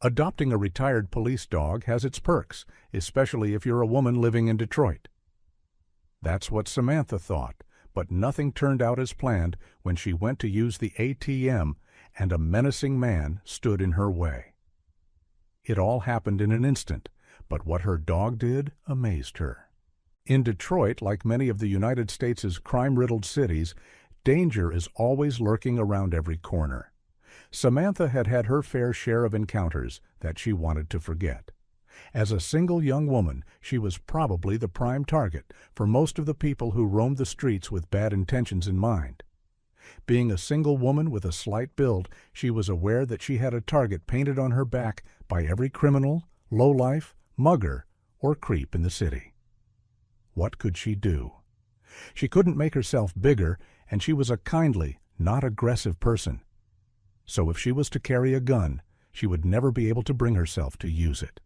Adopting a retired police dog has its perks, especially if you're a woman living in Detroit. That's what Samantha thought, but nothing turned out as planned when she went to use the ATM and a menacing man stood in her way. It all happened in an instant, but what her dog did amazed her. In Detroit, like many of the United States' crime-riddled cities, danger is always lurking around every corner. Samantha had had her fair share of encounters that she wanted to forget. As a single young woman, she was probably the prime target for most of the people who roamed the streets with bad intentions in mind. Being a single woman with a slight build, she was aware that she had a target painted on her back by every criminal, lowlife, mugger, or creep in the city. What could she do? She couldn't make herself bigger, and she was a kindly, not aggressive person. So if she was to carry a gun, she would never be able to bring herself to use it.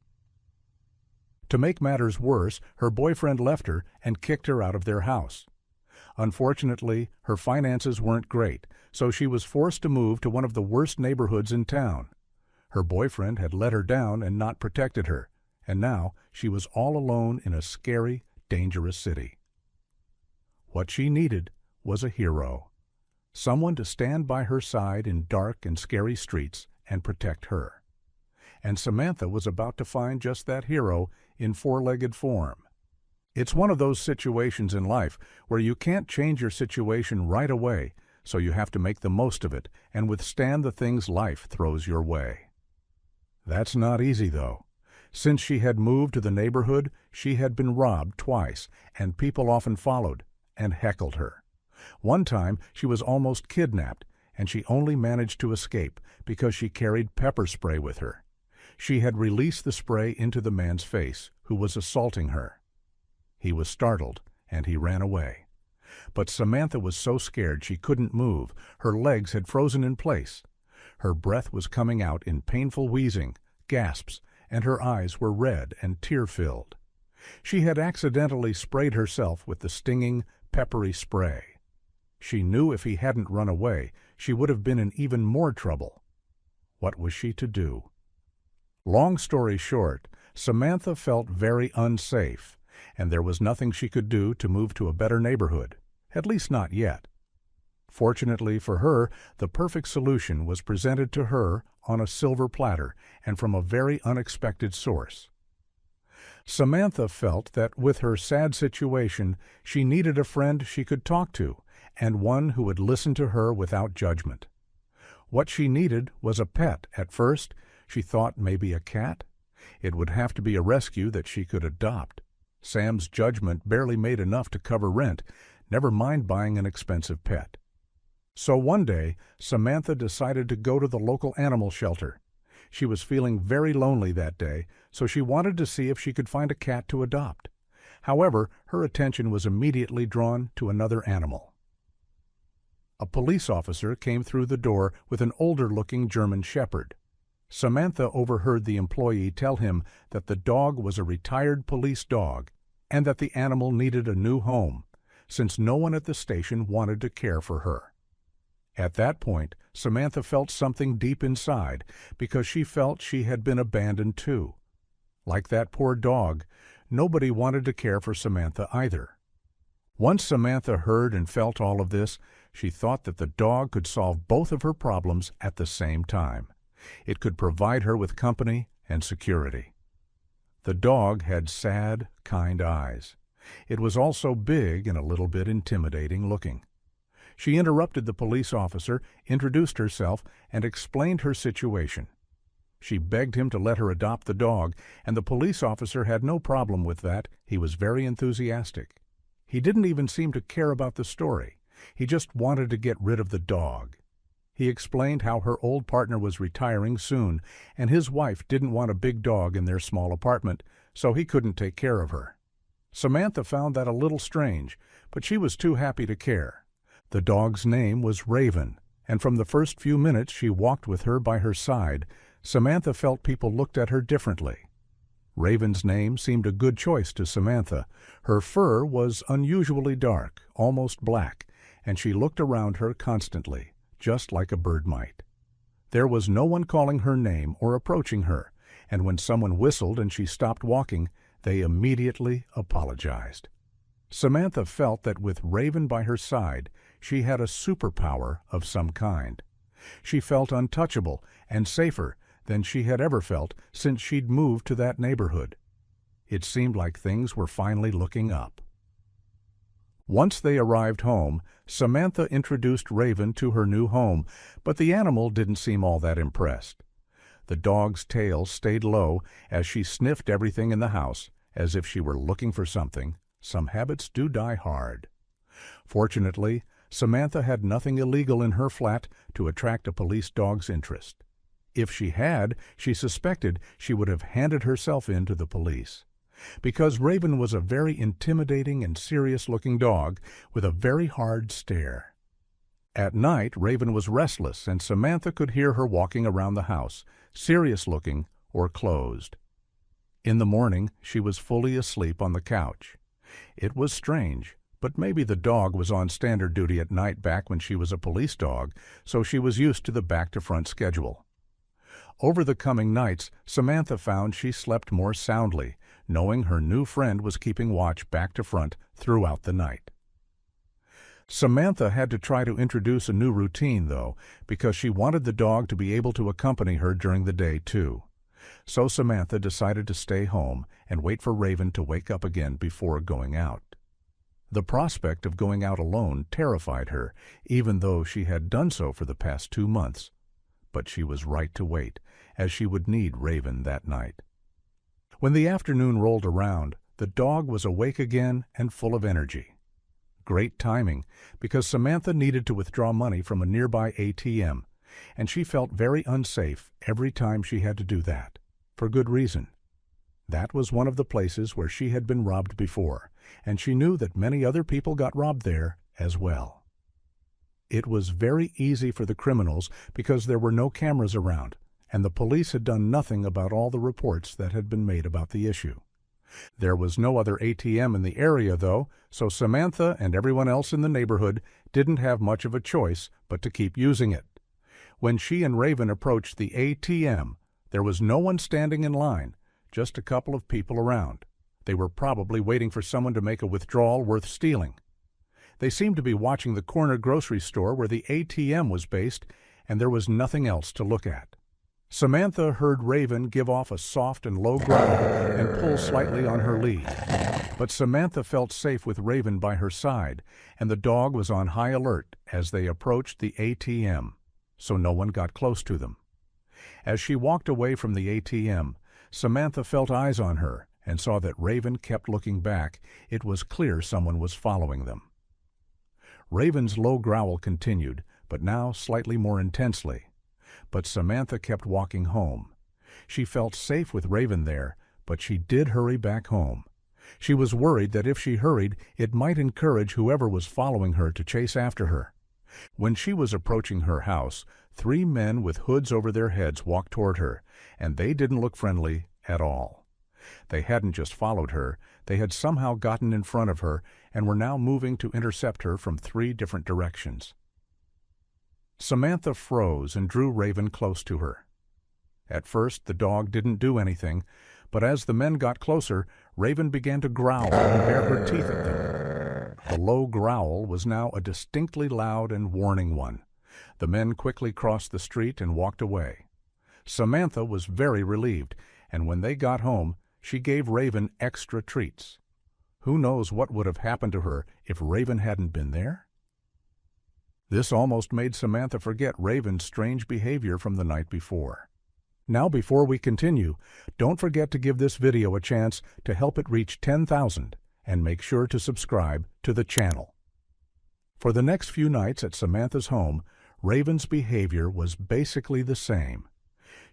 To make matters worse, her boyfriend left her and kicked her out of their house. Unfortunately, her finances weren't great, so she was forced to move to one of the worst neighborhoods in town. Her boyfriend had let her down and not protected her, and now she was all alone in a scary, dangerous city. What she needed was a hero. Someone to stand by her side in dark and scary streets and protect her. And Samantha was about to find just that hero in four-legged form. It's one of those situations in life where you can't change your situation right away, so you have to make the most of it and withstand the things life throws your way. That's not easy, though. Since she had moved to the neighborhood, she had been robbed twice, and people often followed and heckled her. One time, she was almost kidnapped, and she only managed to escape because she carried pepper spray with her. She had released the spray into the man's face, who was assaulting her. He was startled, and he ran away. But Samantha was so scared she couldn't move. Her legs had frozen in place. Her breath was coming out in painful wheezing, gasps, and her eyes were red and tear-filled. She had accidentally sprayed herself with the stinging, peppery spray. She knew if he hadn't run away, she would have been in even more trouble. What was she to do? Long story short, Samantha felt very unsafe, and there was nothing she could do to move to a better neighborhood, at least not yet. Fortunately for her, the perfect solution was presented to her on a silver platter and from a very unexpected source. Samantha felt that with her sad situation, she needed a friend she could talk to, and one who would listen to her without judgment. What she needed was a pet. At first, she thought maybe a cat. It would have to be a rescue that she could adopt. Sam's judgment barely made enough to cover rent, never mind buying an expensive pet. So one day, Samantha decided to go to the local animal shelter. She was feeling very lonely that day, so she wanted to see if she could find a cat to adopt. However, her attention was immediately drawn to another animal. A police officer came through the door with an older-looking German shepherd. Samantha overheard the employee tell him that the dog was a retired police dog and that the animal needed a new home, since no one at the station wanted to care for her. At that point, Samantha felt something deep inside because she felt she had been abandoned too. Like that poor dog, nobody wanted to care for Samantha either. Once Samantha heard and felt all of this, she thought that the dog could solve both of her problems at the same time. It could provide her with company and security. The dog had sad, kind eyes. It was also big and a little bit intimidating looking. She interrupted the police officer, introduced herself, and explained her situation. She begged him to let her adopt the dog, and the police officer had no problem with that. He was very enthusiastic. He didn't even seem to care about the story. He just wanted to get rid of the dog. He explained how her old partner was retiring soon, and his wife didn't want a big dog in their small apartment, so he couldn't take care of her. Samantha found that a little strange, but she was too happy to care. The dog's name was Raven, and from the first few minutes she walked with her by her side, Samantha felt people looked at her differently. Raven's name seemed a good choice to Samantha. Her fur was unusually dark, almost black, and she looked around her constantly, just like a bird might. There was no one calling her name or approaching her, and when someone whistled and she stopped walking, they immediately apologized. Samantha felt that with Raven by her side, she had a superpower of some kind. She felt untouchable and safer than she had ever felt since she'd moved to that neighborhood. It seemed like things were finally looking up. Once they arrived home, Samantha introduced Raven to her new home, but the animal didn't seem all that impressed. The dog's tail stayed low as she sniffed everything in the house, as if she were looking for something. Some habits do die hard. Fortunately, Samantha had nothing illegal in her flat to attract a police dog's interest. If she had, she suspected she would have handed herself in to the police. Because Raven was a very intimidating and serious-looking dog with a very hard stare. At night, Raven was restless, and Samantha could hear her walking around the house, serious-looking or closed. In the morning, she was fully asleep on the couch. It was strange, but maybe the dog was on standard duty at night back when she was a police dog, so she was used to the back-to-front schedule. Over the coming nights, Samantha found she slept more soundly, knowing her new friend was keeping watch back to front throughout the night. Samantha had to try to introduce a new routine, though, because she wanted the dog to be able to accompany her during the day, too. So Samantha decided to stay home and wait for Raven to wake up again before going out. The prospect of going out alone terrified her, even though she had done so for the past 2 months. But she was right to wait, as she would need Raven that night. When the afternoon rolled around, the dog was awake again and full of energy. Great timing, because Samantha needed to withdraw money from a nearby ATM, and she felt very unsafe every time she had to do that, for good reason. That was one of the places where she had been robbed before, and she knew that many other people got robbed there as well. It was very easy for the criminals because there were no cameras around, and the police had done nothing about all the reports that had been made about the issue. There was no other ATM in the area, though, so Samantha and everyone else in the neighborhood didn't have much of a choice but to keep using it. When she and Raven approached the ATM, there was no one standing in line, just a couple of people around. They were probably waiting for someone to make a withdrawal worth stealing. They seemed to be watching the corner grocery store where the ATM was based, and there was nothing else to look at. Samantha heard Raven give off a soft and low growl and pull slightly on her lead. But Samantha felt safe with Raven by her side, and the dog was on high alert as they approached the ATM, so no one got close to them. As she walked away from the ATM, Samantha felt eyes on her and saw that Raven kept looking back. It was clear someone was following them. Raven's low growl continued, but now slightly more intensely. But Samantha kept walking home. She felt safe with Raven there, but she did hurry back home. She was worried that if she hurried, it might encourage whoever was following her to chase after her. When she was approaching her house, 3 men with hoods over their heads walked toward her, and they didn't look friendly at all. They hadn't just followed her, they had somehow gotten in front of her and were now moving to intercept her from 3 different directions. Samantha froze and drew Raven close to her. At first, the dog didn't do anything, but as the men got closer, Raven began to growl and bare her teeth at them. The low growl was now a distinctly loud and warning one. The men quickly crossed the street and walked away. Samantha was very relieved, and when they got home, she gave Raven extra treats. Who knows what would have happened to her if Raven hadn't been there? This almost made Samantha forget Raven's strange behavior from the night before. Now, before we continue, don't forget to give this video a chance to help it reach 10,000 and make sure to subscribe to the channel. For the next few nights at Samantha's home, Raven's behavior was basically the same.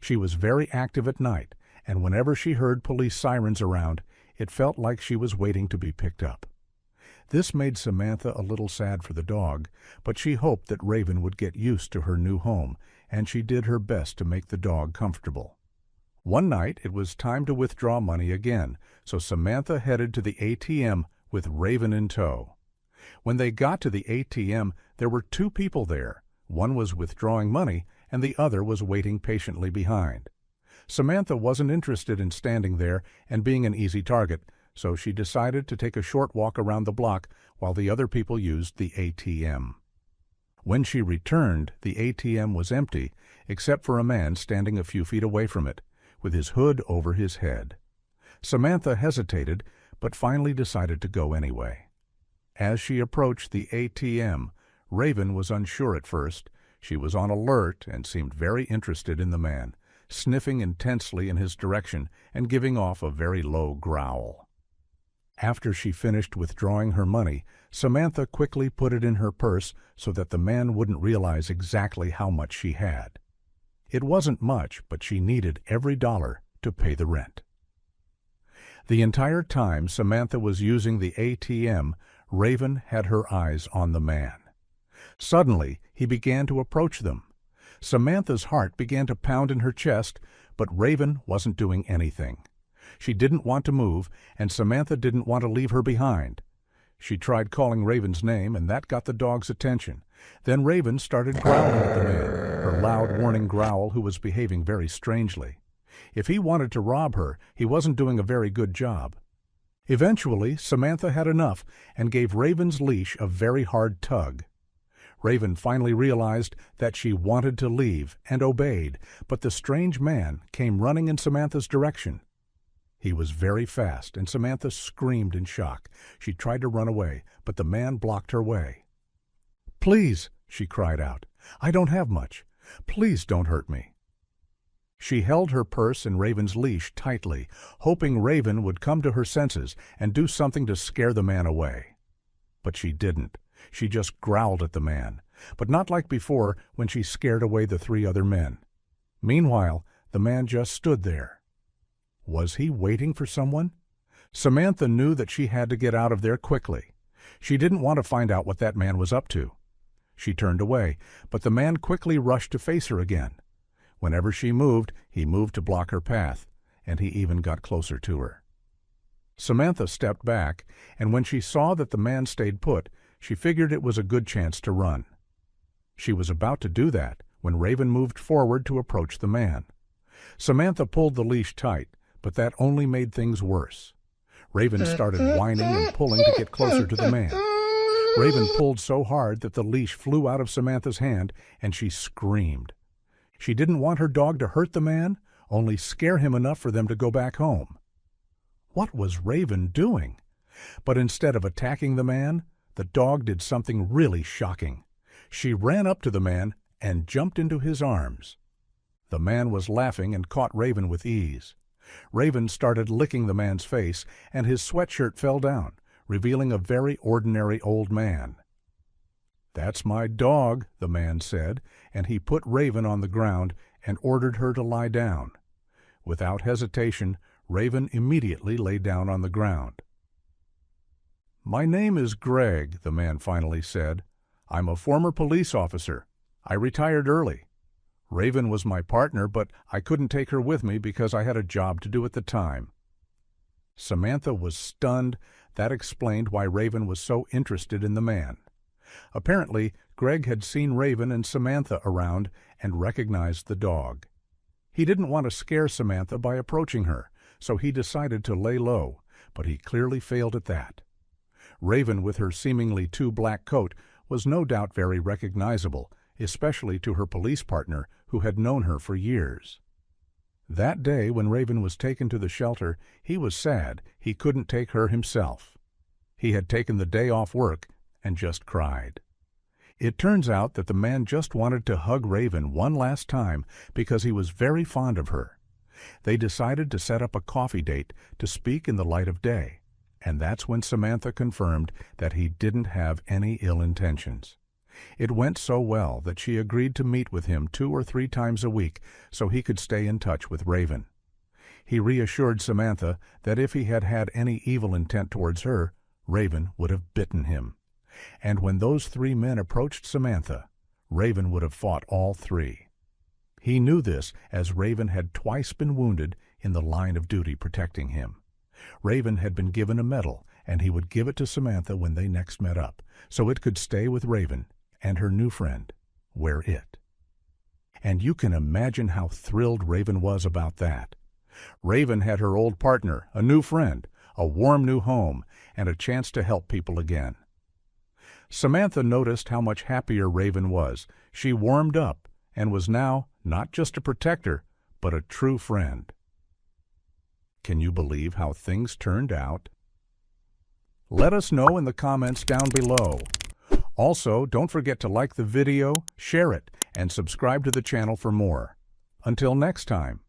She was very active at night, and whenever she heard police sirens around, it felt like she was waiting to be picked up. This made Samantha a little sad for the dog, but she hoped that Raven would get used to her new home, and she did her best to make the dog comfortable. One night it was time to withdraw money again, so Samantha headed to the ATM with Raven in tow. When they got to the ATM, there were 2 people there. One was withdrawing money, and the other was waiting patiently behind. Samantha wasn't interested in standing there and being an easy target, so she decided to take a short walk around the block while the other people used the ATM. When she returned, the ATM was empty, except for a man standing a few feet away from it, with his hood over his head. Samantha hesitated, but finally decided to go anyway. As she approached the ATM, Raven was unsure at first. She was on alert and seemed very interested in the man, sniffing intensely in his direction and giving off a very low growl. After she finished withdrawing her money, Samantha quickly put it in her purse so that the man wouldn't realize exactly how much she had. It wasn't much, but she needed every dollar to pay the rent. The entire time Samantha was using the ATM, Raven had her eyes on the man. Suddenly, he began to approach them. Samantha's heart began to pound in her chest, but Raven wasn't doing anything. She didn't want to move, and Samantha didn't want to leave her behind. She tried calling Raven's name, and that got the dog's attention. Then Raven started growling at the man, her loud warning growl, who was behaving very strangely. If he wanted to rob her, he wasn't doing a very good job. Eventually, Samantha had enough and gave Raven's leash a very hard tug. Raven finally realized that she wanted to leave and obeyed, but the strange man came running in Samantha's direction. He was very fast, and Samantha screamed in shock. She tried to run away, but the man blocked her way. "Please," she cried out, "I don't have much. Please don't hurt me." She held her purse and Raven's leash tightly, hoping Raven would come to her senses and do something to scare the man away. But she didn't. She just growled at the man, but not like before when she scared away the three other men. Meanwhile, the man just stood there. Was he waiting for someone? Samantha knew that she had to get out of there quickly. She didn't want to find out what that man was up to. She turned away, but the man quickly rushed to face her again. Whenever she moved, he moved to block her path, and he even got closer to her. Samantha stepped back, and when she saw that the man stayed put, she figured it was a good chance to run. She was about to do that when Raven moved forward to approach the man. Samantha pulled the leash tight, but that only made things worse. Raven started whining and pulling to get closer to the man. Raven pulled so hard that the leash flew out of Samantha's hand, and she screamed. She didn't want her dog to hurt the man, only scare him enough for them to go back home. What was Raven doing? But instead of attacking the man, the dog did something really shocking. She ran up to the man and jumped into his arms. The man was laughing and caught Raven with ease. Raven started licking the man's face, and his sweatshirt fell down, revealing a very ordinary old man. "That's my dog," the man said, and he put Raven on the ground and ordered her to lie down. Without hesitation, Raven immediately lay down on the ground. "My name is Greg," the man finally said. "I'm a former police officer. I retired early. Raven was my partner, but I couldn't take her with me because I had a job to do at the time." Samantha was stunned. That explained why Raven was so interested in the man. Apparently, Greg had seen Raven and Samantha around and recognized the dog. He didn't want to scare Samantha by approaching her, so he decided to lay low, but he clearly failed at that. Raven, with her seemingly too black coat, was no doubt very recognizable, especially to her police partner, who had known her for years. That day, when Raven was taken to the shelter, he was sad he couldn't take her himself. He had taken the day off work and just cried. It turns out that the man just wanted to hug Raven one last time because he was very fond of her. They decided to set up a coffee date to speak in the light of day, and that's when Samantha confirmed that he didn't have any ill intentions. It went so well that she agreed to meet with him 2 or 3 times a week so he could stay in touch with Raven. He reassured Samantha that if he had had any evil intent towards her, Raven would have bitten him. And when those 3 men approached Samantha, Raven would have fought all 3. He knew this, as Raven had twice been wounded in the line of duty protecting him. Raven had been given a medal, and he would give it to Samantha when they next met up, so it could stay with Raven and her new friend wear it. And you can imagine how thrilled Raven was about that. Raven had her old partner, a new friend, a warm new home, and a chance to help people again. Samantha noticed how much happier Raven was. She warmed up and was now not just a protector, but a true friend. Can you believe how things turned out? Let us know in the comments down below. Also, don't forget to like the video, share it, and subscribe to the channel for more. Until next time.